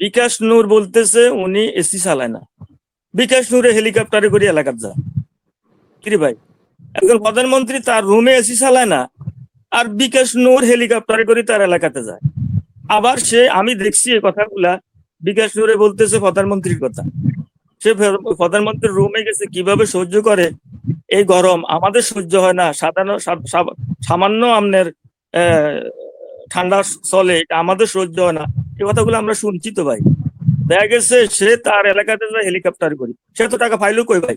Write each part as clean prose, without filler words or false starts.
বিকাশ নূর বলতেছে উনি এসি চালায় না। বিকাশ নূরে হেলিকপ্টারে করে এলাকার যা কিরে ভাই, একজন প্রধানমন্ত্রী তার রুমে এসি চালায় না, আর বিকাশ নূর হেলিকপ্টারে করে তার এলাকাতে যায়। আবার সে, আমি দেখছি এই কথাগুলা, বিকাশ নূরে বলতেছে প্রধানমন্ত্রীর কথা। সে প্রধানমন্ত্রীর রুমে গেছে, কিভাবে সহ্য করে এই গরম, আমাদের সহ্য হয় না। সামান্য আমনের ঠান্ডা চলে, এটা আমাদের সহ্য হয় না। এই কথাগুলো আমরা শুনছি তো ভাই। দেখা গেছে সে তার এলাকাতে যায় হেলিকপ্টার করি, সে তো টাকা পাইলো কই ভাই?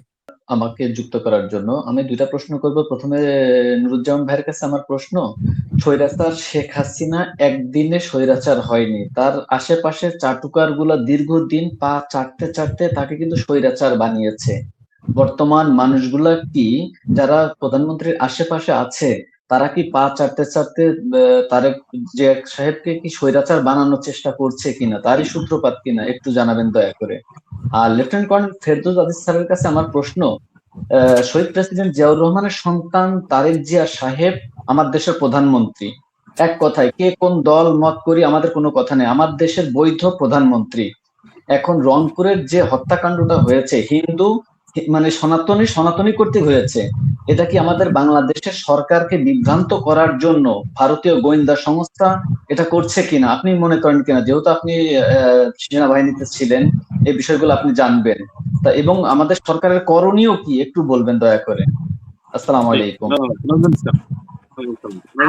আমাকে যুক্ত করার জন্য আমি দুইটা প্রশ্ন করব। প্রথমে নুরুজ্জামান ভাইয়ের কাছে আমার প্রশ্ন, স্বৈরাচার শেখ হাসিনা একদিনে স্বৈরাচার হয়নি, তার আশেপাশের চাটুকার গুলা দীর্ঘদিন পা চাটতে চাটতে তাকে কিন্তু স্বৈরাচার বানিয়েছে। বর্তমান মানুষগুলা কি, যারা প্রধানমন্ত্রীর আশেপাশে আছে, তারা কি পা চাটতে চাটতে তারেক জিয়া সাহেবকে কি স্বৈরাচার বানানোর চেষ্টা করছে কিনা, তারই সূত্রপাত কিনা একটু জানাবেন দয়া করে। আর লেফটেন্যান্ট কর্নেল ফেরদৌস আদিস স্যারের কাছে আমার প্রশ্ন, শহীদ প্রেসিডেন্ট জিয়াউর রহমানের সন্তান তারেক জিয়া সাহেব আমার দেশের প্রধানমন্ত্রী। এক কথায় কে কোন দল মত করি আমাদের কোনো কথা নেই, আমার দেশের বৈধ প্রধানমন্ত্রী। এখন রংপুরের যে হত্যাকাণ্ডটা হয়েছে, হিন্দু মানে সনাতনী সনাতনী কর্তৃক হয়েছে, এটা কি আমাদের বাংলাদেশের সরকারকে বিভ্রান্ত করার জন্য ভারতীয় গোয়েন্দা সংস্থা এটা করছে কিনা আপনি মনে করেন কিনা? যেহেতু আপনি সেনাবাহিনীতে ছিলেন, এই বিষয়গুলো আপনি জানবেন। তা এবং আমাদের সরকারের করণীয় কি একটু বলবেন দয়া করে। আসসালামু আলাইকুম।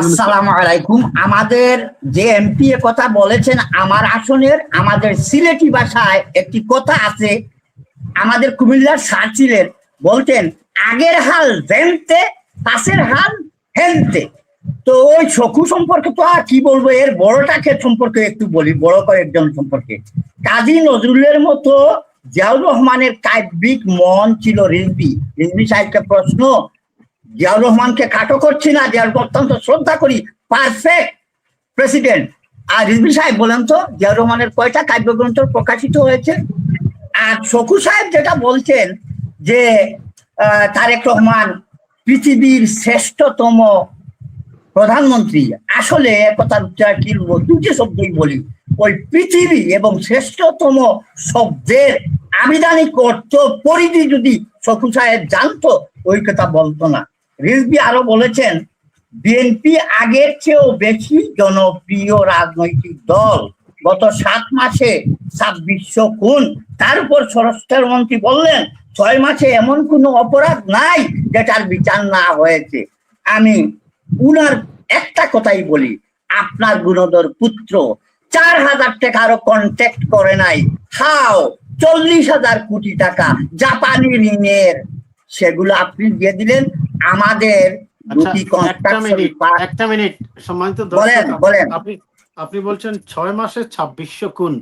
আসসালামু আলাইকুম। আমাদের যে এমপি এ কথা বলেছেন, আমার আসনের আমাদের সিলেটি ভাষায় একটি কথা আছে, আমাদের কুমিল্লার স্যার ছিলেন, বলতেন আগের হাল জেনতে, পাশের হাল হেনতে। তো ওই শখু সম্পর্কে তো আর কি বলবো, এর বড়টাকে সম্পর্কে একটু বলি, বড় কয়েকজন সম্পর্কে। কাজী নজরুলের মতো জিয়াউর রহমানের কাব্যিক মন ছিল রিজভী। রিজভী সাহেবকে প্রশ্ন, জিয়াউর রহমানকে খাটো করছি না, জিয়াউর অত্যন্ত শ্রদ্ধা করি, পারফেক্ট প্রেসিডেন্ট। আর রিজভী সাহেব বলেন তো জিয়াউর রহমানের কয়টা কাব্যগ্রন্থ প্রকাশিত হয়েছে? আর শখু সাহেব যেটা বলছেন যে তারেক রহমান পৃথিবীর শ্রেষ্ঠতম প্রধানমন্ত্রী, আসলে একথার উচ্চার কি বলবো, দুটি শব্দই বলি। ওই পৃথিবী এবং শ্রেষ্ঠতম শব্দের আবিধানিক অর্থ পরিধি যদি শখু সাহেব জানতো, ওই কথা বলতো না। রিজভী আরো বলেছেন বিএনপি আগের চেয়েও বেশি জনপ্রিয় রাজনৈতিক দল, গত 7 মাসে 2600 খুন। তার উপর স্বরাষ্ট্রমন্ত্রী বললেন 6 মাসে এমন কোনো অপরাধ নাই যেটার বিচার না হয়েছে। আমি উনার একটা কথাই বলি, আপনার গুণধর পুত্র 4000 টাকা আরো কন্ট্যাক্ট করে নাই, হাও 40,000 কোটি টাকা জাপানি ঋণের, সেগুলো আপনি দিয়ে দিলেন। আমাদের একটা মিনিট সম্মানিত বলেন বলেন। আপনি বলছেন 6 মাসে 2600 খুন,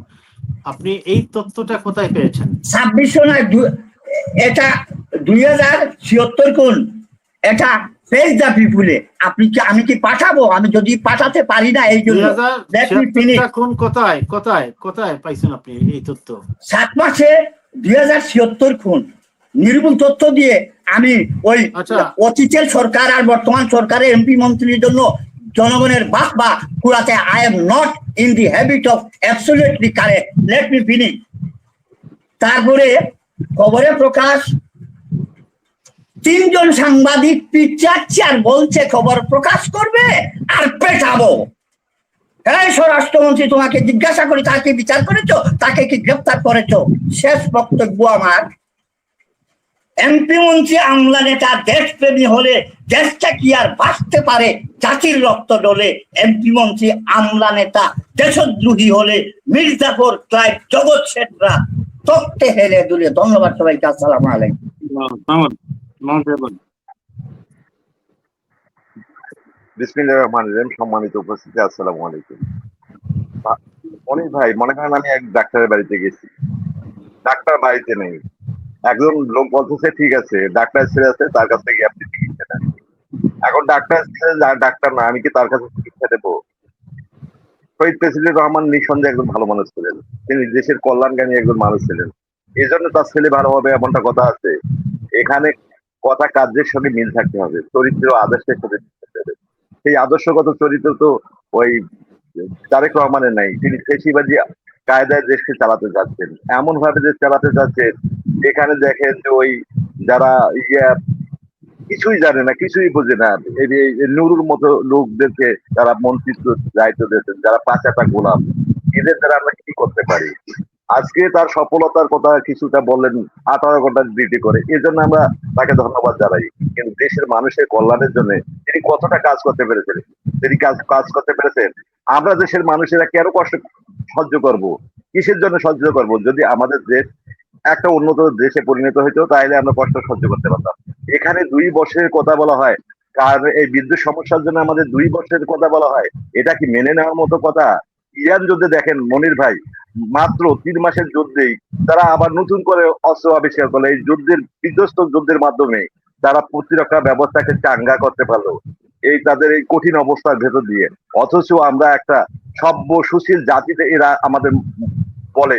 আপনি এই তথ্যটা কোথায় পেয়েছেন? 2600 নয়, এটা 2076 খুন, এটা ফেস দা পিপুলে। আপনি কি, আমি কি পাঠাবো? আমি যদি পাঠাতে পারি না এই জন্য। খুন কোথায় কোথায় কোথায় পাইছেন আপনি এই তথ্য? 7 মাসে 2076 খুন, নির্ভুল তথ্য দিয়ে আমি ওই অতীতের সরকার আর বর্তমান সরকারের এমপি মন্ত্রীর জন্য জনগণের বাহবা কুড়াতে I am not in the habit of absolutely correct, let me finish. তারপরে খবরে প্রকাশ, 3 জন সাংবাদিক পিচাচ্ছে আর বলছে খবর প্রকাশ করবে আর পেটাবো। এই স্বরাষ্ট্রমন্ত্রী, তোমাকে জিজ্ঞাসা করি, তাকে বিচার করেছো? তাকে কি গ্রেফতার করেছো? শেষ বক্তব্য আমার, এমপি মন্ত্রী আমলা নেতা দেশপ্রেমী হলে দেশটা কি আর বাঁচতে পারে? জাতির রক্ত ডলে। এমপি মন্ত্রী আমলা নেতা দেশদ্রোহী হলে মির্জাফর, ক্লাইভ, জগৎ শেঠরা তক্তে হেলে দুলে। ধন্যবাদ সবাইকে। আসসালামু আলাইকুম। বিসমিল্লাহির রহমানির রহিম। সম্মানিত উপস্থিতি, আসসালামু আলাইকুম। অনিক ভাই, মনে করেন আমি এক ডাক্তারের বাড়িতে গেছি, ডাক্তার বাড়িতে নেই। একজন লোক বলতেছে ঠিক আছে ডাক্তার ছেড়ে আছে, তার কাছ থেকে আপনি চিকিৎসা দেন। এখন ডাক্তার ডাক্তার না, আমি কি তার কাছে চিকিৎসা দেবো? শহীদ প্রেসিডেন্ট রহমান নিঃসন্দেহে একজন ভালো মানুষ ছিলেন, তিনি দেশের কল্যাণকামী একজন মানুষ ছিলেন, এই জন্য তার ছেলে ভালো হবে এমনটা কথা আছে। এখানে কথা কার্যের সঙ্গে মিল থাকতে হবে, চরিত্র আদর্শের সাথে থাকতে হবে। সেই আদর্শগত চরিত্র তো ওই তারেক রহমানের নাই, তিনি ফেসিবাদী কায়দায় দেশকে চালাতে যাচ্ছেন, এমন ভাবে দেশ চালাতে যাচ্ছেন এখানে দেখেন যে ওই যারা কিছুই জানে না, কিছুই বোঝে না, এই নুরুর মতো লোকদেরকে তারা মন্ত্রিত্ব দায়িত্ব দিয়েছেন, যারা পাঁচাটা গোলাম, এদের দ্বারা আমরা কি করতে পারি? আজকে তার সফলতার কথা কিছুটা বললেন, 18 ঘন্টা ডিউটি করে, এজন্য আমরা তাকে ধন্যবাদ জানাই। কিন্তু দেশের মানুষের কল্যাণের জন্য তিনি কতটা কাজ করতে পেরেছেন, তিনি কাজ করতে পেরেছেন। আমরা দেশের মানুষেরা কেন কষ্ট সহ্য করব, কিসের জন্য সহ্য করব? যদি আমাদের দেশ একটা উন্নত দেশে পরিণত হইতো তাহলে আমরা কষ্ট সহ্য করতে পারতাম। এখানে 2 বছরের কথা বলা হয়, কারণ এই বিদ্যুৎ সমস্যার জন্য আমাদের 2 বছরের কথা বলা হয়, এটা কি মেনে নেওয়ার মতো কথা? ইরান যুদ্ধে দেখেন মনির ভাই, মাত্র 3 মাসের যুদ্ধেই তারা আবার নতুন করে অস্ত্র আবিষ্কার করলো। এই বিধ্বস্ত যুদ্ধের মাধ্যমে তারা প্রতিরক্ষা ব্যবস্থাকে চাঙ্গা করতে পারলো এই তাদের এই কঠিন অবস্থার ভেতর দিয়ে। অথচ আমরা একটা সভ্য সুশীল জাতিতে এরা আমাদের বলে,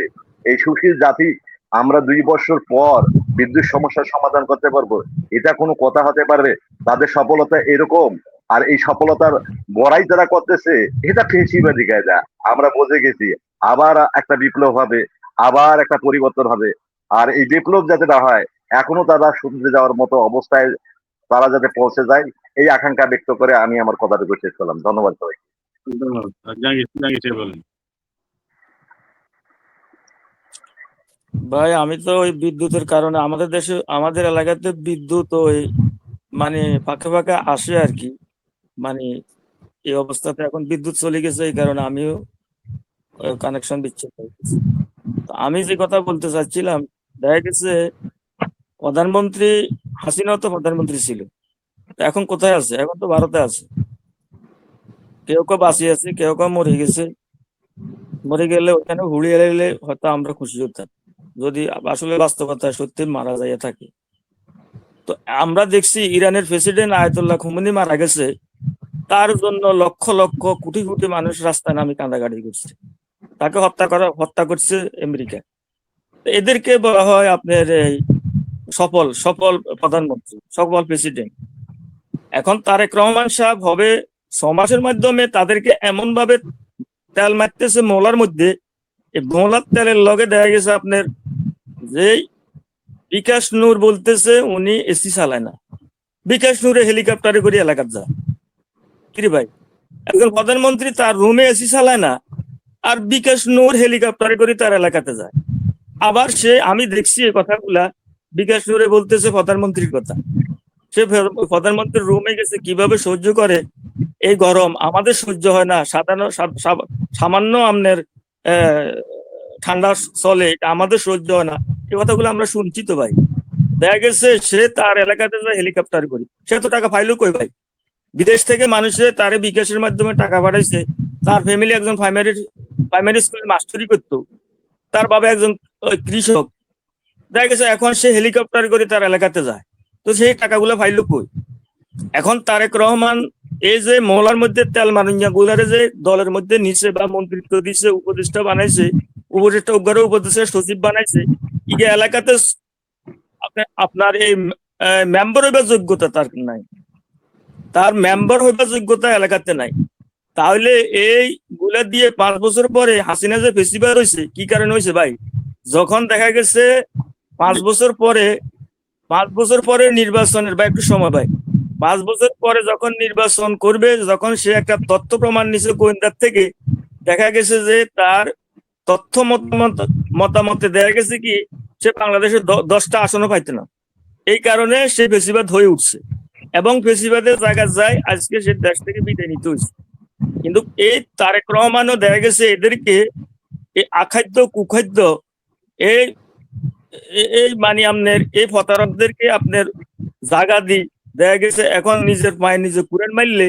এই সুশীল জাতি আমরা 2 বছর পর বিদ্যুৎ সমস্যার সমাধান করতে পারবো, এটা কোনো কথা হতে পারবে? তাদের সফলতা এরকম, আর এই সফলতার বড়াই যারা করতেছে এটা ফেসিবাদী কায়দা। আমরা বুঝে গেছি আবার একটা বিপ্লব হবে, আবার একটা পরিবর্তন হবে, আর এই বিপ্লব যাতে না হয়, এখনো তারা শুনতে যাওয়ার মতো অবস্থায় তারা যাতে পৌঁছে যায়, এই আকাঙ্ক্ষা ব্যক্ত করে আমি আমার কথাটুকু শেষ করলাম। ধন্যবাদ সবাই। ধন্যবাদ। জাহাঙ্গীর বলেন। ভাই আমি তো ওই বিদ্যুতের কারণে আমাদের দেশে আমাদের এলাকাতে বিদ্যুৎ ওই মানে ফাঁকে ফাঁকে আসে আর কি, মানে এই অবস্থাতে এখন বিদ্যুৎ চলে গেছে, এই কারণে আমিও কানেকশন বিচ্ছিন্ন হয়ে গেছে। তো আমি যে কথা বলতে চাচ্ছিলাম, দেখা গেছে প্রধানমন্ত্রী হাসিনা তো প্রধানমন্ত্রী ছিল, তো এখন কোথায় আছে? এখন তো ভারতে আছে। কেউ কেউ বাঁচিয়ে আছে, কেউ কেউ মরে গেছে। মরে গেলে ওখানে হুড়িয়ে এলে হয়তো আমরা খুশি হতাম, যদি আসলে বাস্তবতা সত্যি মারা যায় থাকে। তো আমরা দেখছি ইরানের প্রেসিডেন্ট আয়াতুল্লাহ খুমেনি মারা গেছে, তার জন্য লক্ষ লক্ষ কোটি কোটি মানুষ রাস্তায় নামে কাঁদাকাটি করছে, তাকে হত্যা করছে আমেরিকা। তো এদেরকে বলা হয় আপনার এই সফল প্রধানমন্ত্রী, সফল প্রেসিডেন্ট। এখন তারেক রহমান সাহেব হবে সমাজের মাধ্যমে তাদেরকে এমন ভাবে তেল মারতেছে মৌলার মধ্যে, এই মৌলার তেলের লগে দেখা গেছে আপনার যে বিকাশ নূর বলতেছে উনি এসি চালায় না, বিকাশ নূরে হেলিকপ্টারে করে এলাকার যায়। কিরে ভাই, একজন প্রধানমন্ত্রী তার রুমে এসি চালায় না, আর বিকাশ নূর হেলিকপ্টারে করে তার এলাকাতে যায়। আবার সে, আমি দেখছি এই কথাগুলা বিকাশ নূরে বলতেছে প্রধানমন্ত্রীর কথা। সে প্রধানমন্ত্রীর রুমে গেছে, কিভাবে সহ্য করে এই গরম, আমাদের সহ্য হয় না। সামান্য আপনার ঠান্ডা চলে, এটা আমাদের সহ্য হয় না। এই কথাগুলো আমরা শুনছি তো ভাই। দেখা গেছে সে তার এলাকাতে যায় হেলিকপ্টার করি, সে তো টাকা পাইলো কই ভাই? বিদেশ থেকে মানুষের তারে বিকাশের মাধ্যমে টাকা পাঠাইছে। তার ফ্যামিলি একজন প্রাইমারি স্কুলে মাস্টারি করতো, তার বাবা একজন কৃষক। দেখা গেছে এখন সে হেলিকপ্টার করে তার এলাকাতে যায়, তো সেই টাকাগুলো পাইলো কই? এখন তারেক রহমান এই যে মহলার মধ্যে তেল মারিয়া গুলারে যে দলের মধ্যে নিচে বা মন্ত্রিত্ব দিচ্ছে, উপদেষ্টা বানাইছে, উপদেষ্টা সচিব বানাইছে, ইগে এলাকাতে আপনার এই মেম্বার হইবার যোগ্যতা তার নাই, তার মেম্বার হইবার যোগ্যতা এলাকাতে নাই। তাহলে এই গুলা দিয়ে 5 বছর পরে হাসিনা যে ফেসিবাল হয়েছে, কি কারণে হয়েছে ভাই? যখন দেখা গেছে 5 বছর পরে নির্বাচনের বা একটু সময় ভাই, 5 বছর পরে যখন নির্বাচন করবে, যখন সে একটা তথ্য প্রমাণ নিছে গোয়েন্দার থেকে, দেখা গেছে যে তার তথ্য মতামতে দেখা গেছে কি সে বাংলাদেশের 10টা আসনও পাইতে না। এই কারণে সে ফেসিবাদ হয়ে উঠছে এবং ফেসিবাদের জায়গা যায়, আজকে সে দেশ থেকে বিদায় নিতে হয়েছে। কিন্তু এই তারেক রহমানও দেখা গেছে এদেরকে এই আখাদ্য কুখাদ্য এই এই মানে আপনার এই প্রতারকদেরকে আপনার জায়গা দি দেখা গেছে এখন নিজের পায়ে নিজে কুড়ান মারলে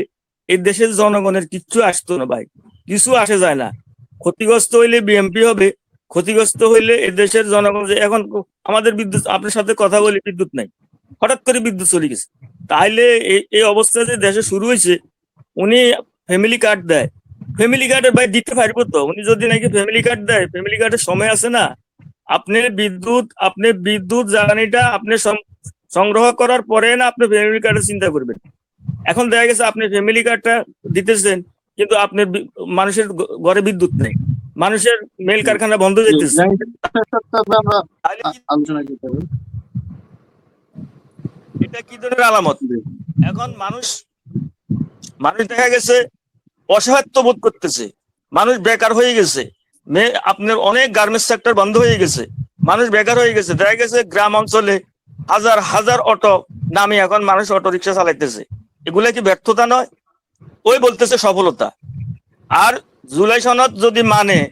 এই দেশের জনগণের কিচ্ছু আসতো না ভাই, কিছু আসে যায় না। ক্ষতিগ্রস্ত হইলে বিএমপি হবে, ক্ষতিগ্রস্ত হইলে এই দেশের জনগণ। যে এখন আমাদের বিদ্যুৎ, আপনার সাথে কথা বলি, বিদ্যুৎ নাই, হঠাৎ করে বিদ্যুৎ চলে গেছে। তাইলে এই অবস্থা যে দেশে শুরু হয়েছে, উনি ফ্যামিলি কার্ড দেয়, ফ্যামিলি কার্ডের ভাই দিতে পারবো তো? উনি যদি নাকি ফ্যামিলি কার্ড দেয়, ফ্যামিলি কার্ডের সময় আছে না, আপনি বিদ্যুৎ জ্বালানিটা আপনি সংগ্রহ করার পরে না আপনি ফ্যামিলি কার্ডের চিন্তা করবেন। এখন দেখা গেছে আপনি ফ্যামিলি কার্ডটা দিতেছেন, কিন্তু আপনার মানুষের ঘরে বিদ্যুৎ নেই, মানুষের মেল কারখানা বন্ধ হয়ে যেতেছে। আমরা তাহলে কি- আলোচনা করতে হবে। এটা কি ধরনের আলামত? এখন মানুষ দেখা গেছে অসহায়ত্ব বোধ করতেছে, মানুষ বেকার হয়ে গেছে, আপনার অনেক গার্মেন্টস সেক্টর বন্ধ হয়ে গেছে, মানুষ বেকার হয়ে গেছে। দেখা গেছে গ্রাম অঞ্চলে হাজার হাজার অটো নামে এখন মানুষ অটো রিক্সা চালাইতেছে। এগুলা কি ব্যর্থতা নয়? ওই বলতেছে সফলতা। আর জুলাই সনদ যদি মানে,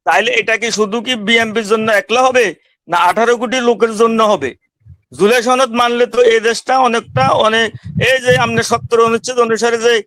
তাহলে এটা কি শুধু কি বিএনপির জন্য একলা হবে, না 18 কোটি লোকের জন্য হবে? জুলাই সনদ মানলে তো এই দেশটা অনেক এই যে আপনি 70 অনুচ্ছেদ অনুসারে যে